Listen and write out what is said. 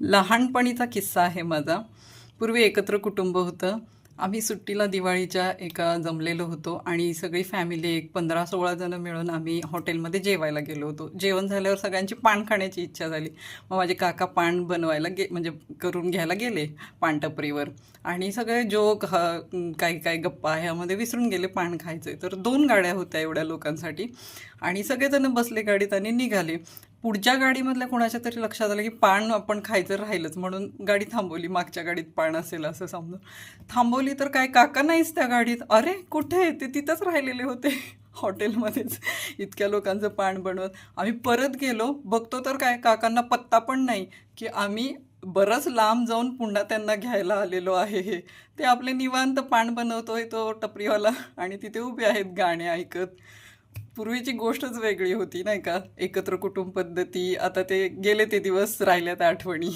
लहानपणीचा किस्सा आहे माझा. पूर्वी एकत्र कुटुंब होतं. आम्ही सुट्टीला दिवाळीच्या एका जमलेलो होतो आणि सगळी फॅमिली एक 15-16 जणं मिळून आम्ही हॉटेलमध्ये जेवायला गेलो होतो. जेवण झाल्यावर सगळ्यांची पान खाण्याची इच्छा झाली. मग माझे काका पान बनवायला म्हणजे करून घ्यायला गेले पानटपरीवर आणि सगळे जोक काही काही गप्पा ह्यामध्ये विसरून गेले पान खायचे. तर 2 गाड्या होत्या एवढ्या लोकांसाठी आणि सगळेजण बसले गाडीत आणि निघाले. पुढच्या गाडीमधल्या कोणाच्या तरी लक्षात आलं की पान आपण खायचं राहिलंच, म्हणून गाडी थांबवली. मागच्या गाडीत पान असेल असं समजून थांबवली, तर काय काका नाहीच त्या गाडीत. अरे कुठे, ते तिथंच राहिलेले होते हॉटेलमध्येच, इतक्या लोकांचं पान बनवत. आम्ही परत गेलो, बघतो तर काय काकांना पत्ता पण नाही की आम्ही बरंच लांब जाऊन पुन्हा त्यांना घ्यायला आलेलो आहे. हे ते आपले निवांत पान बनवतोय तो टपरीवाला आणि तिथे उभे आहेत गाणे ऐकत. पूर्वीची गोष्टच वेगळी होती नाही का? एकत्र कुटुंब पद्धती. आता ते गेले ते दिवस, राहिल्यात आठवणी.